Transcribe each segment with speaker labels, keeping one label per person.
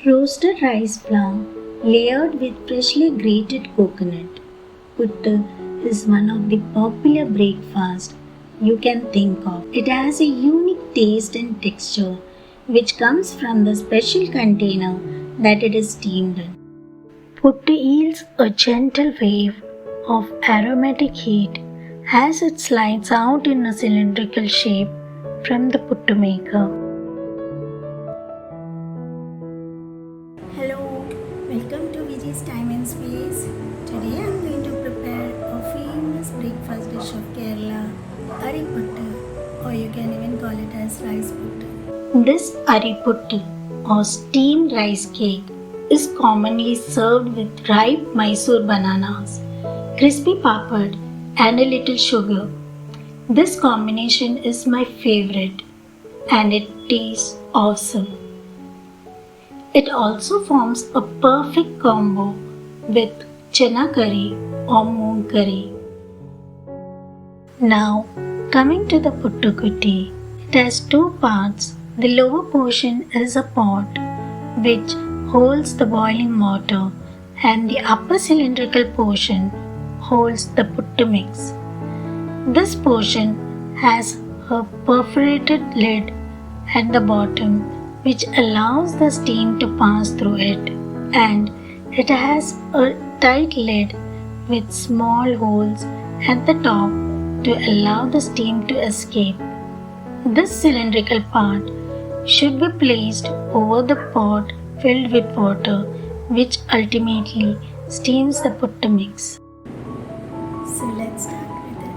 Speaker 1: Roasted rice flour layered with freshly grated coconut. Puttu is one of the popular breakfasts you can think of. It has a unique taste and texture which comes from the special container that it is steamed in. Puttu yields a gentle wave of aromatic heat as it slides out in a cylindrical shape from the puttu maker. Hello, welcome to Viji's Time and Space. Today I am going to prepare a famous breakfast dish of Kerala, Ariputtu, or you can even call it as rice puttu. This Ariputtu or steamed rice cake is commonly served with ripe Mysore bananas, crispy papad and a little sugar. This combination is my favorite and it tastes awesome. It also forms a perfect combo with chana curry or moong curry. Now, coming to the puttukutti, it has two parts. The lower portion is a pot which holds the boiling water and the upper cylindrical portion holds the puttu mix. This portion has a perforated lid at the bottom which allows the steam to pass through it, and it has a tight lid with small holes at the top to allow the steam to escape. This cylindrical part should be placed over the pot filled with water, which ultimately steams the puttu mix. So let's start with it.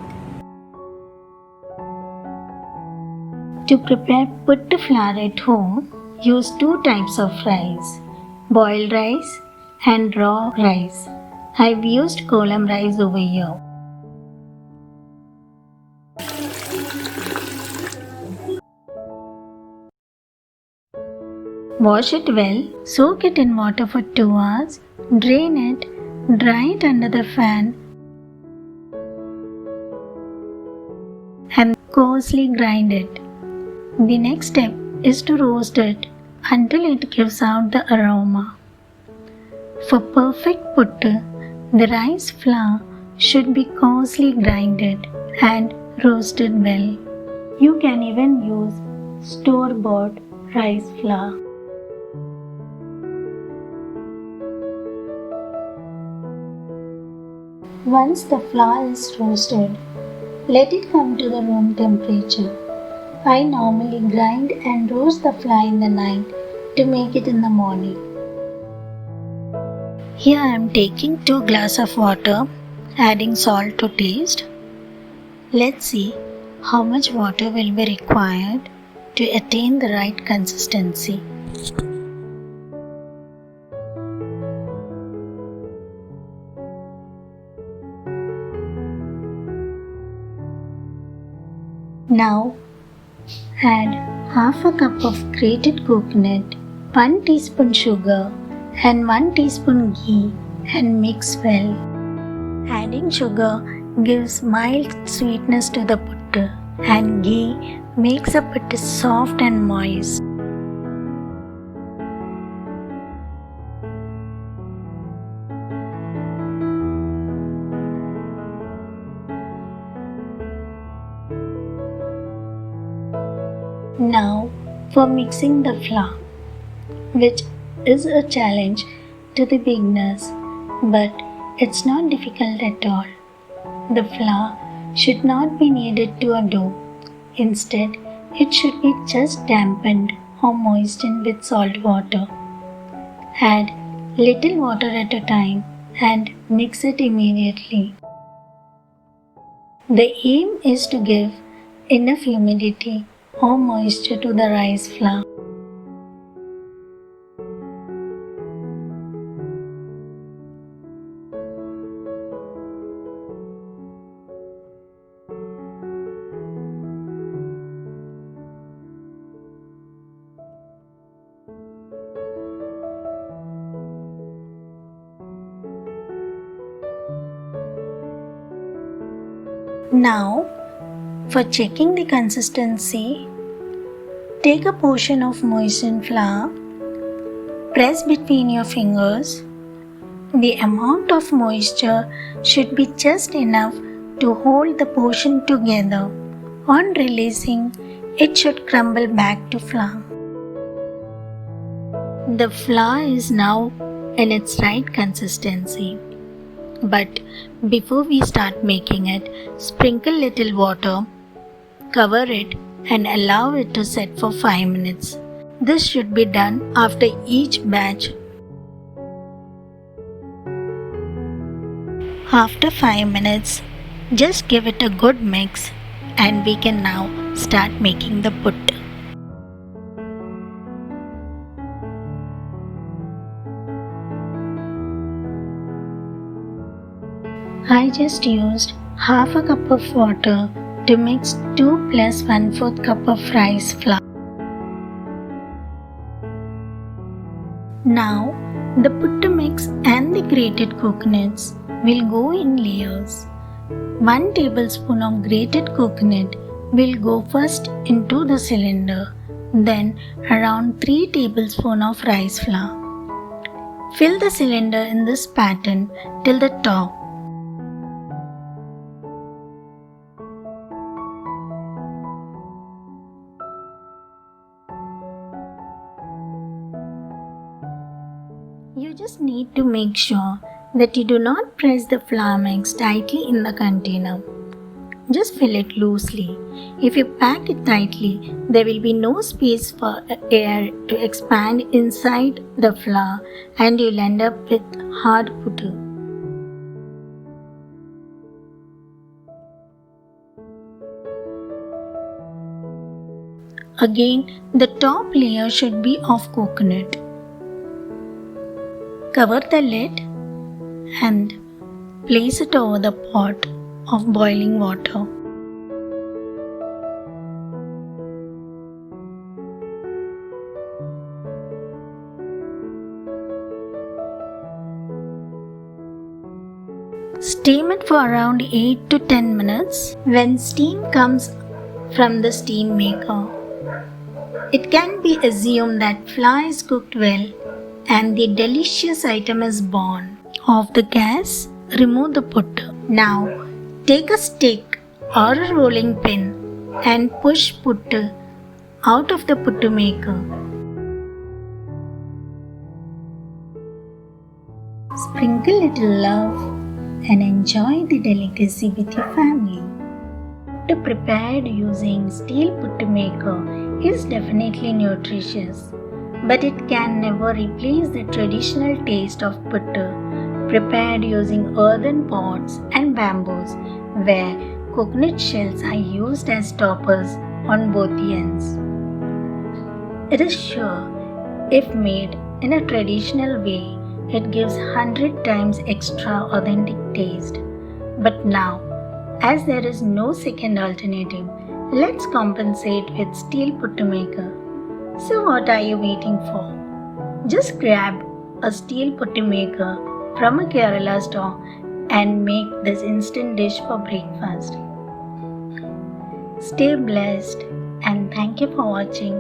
Speaker 1: To prepare puttu flour at home, use two types of rice, boiled rice and raw rice. I've used kolam rice over here. Wash it well, soak it in water for 2 hours, drain it, dry it under the fan and coarsely grind it. The next step is to roast it until it gives out the aroma. For perfect puttu, the rice flour should be coarsely grinded and roasted well. You can even use store-bought rice flour. Once the flour is roasted, let it come to the room temperature. I normally grind and roast the flour in the night to make it in the morning. Here I am taking 2 glasses of water, adding salt to taste. Let's see how much water will be required to attain the right consistency. Now add half a cup of grated coconut, 1 teaspoon sugar and 1 teaspoon ghee and mix well. Adding sugar gives mild sweetness to the puttu and ghee makes the puttu soft and moist. Now for mixing the flour, which is a challenge to the beginners, but it's not difficult at all. The flour should not be kneaded to a dough. Instead, it should be just dampened or moistened with salt water. Add little water at a time and mix it immediately. The aim is to give enough humidity or moisture to the rice flour. Now, for checking the consistency, take a portion of moistened flour, Press between your fingers. The amount of moisture should be just enough to hold the portion together. On releasing, it should crumble back to flour. The flour is now in its right consistency. But before we start making it, sprinkle little water, cover it and allow it to set for 5 minutes. This should be done after each batch. After 5 minutes, just give it a good mix and we can now start making the puttu. I just used half a cup of water to mix 2 plus 1/4 cup of rice flour. Now, the puttu mix and the grated coconuts will go in layers. 1 tablespoon of grated coconut will go first into the cylinder, then around 3 tablespoons of rice flour. Fill the cylinder in this pattern till the top. You just need to make sure that you do not press the flour mix tightly in the container. Just fill it loosely. If you pack it tightly, there will be no space for air to expand inside the flour and you'll end up with hard puttu. Again, the top layer should be of coconut. Cover the lid and place it over the pot of boiling water. Steam it for around 8 to 10 minutes. When steam comes from the steam maker, it can be assumed that flour is cooked well and the delicious item is born. Off the gas, remove the puttu. Now, take a stick or a rolling pin and push puttu out of the puttu maker. Sprinkle little love and enjoy the delicacy with your family. Puttu prepared using steel puttu maker is definitely nutritious, but it can never replace the traditional taste of puttu prepared using earthen pots and bamboos where coconut shells are used as toppers on both the ends. It is sure, if made in a traditional way, it gives 100 times extra authentic taste. But now, as there is no second alternative, let's compensate with steel puttu maker. So what are you waiting for? Just grab a steel puttu maker from a Kerala store and make this instant dish for breakfast. Stay blessed and thank you for watching.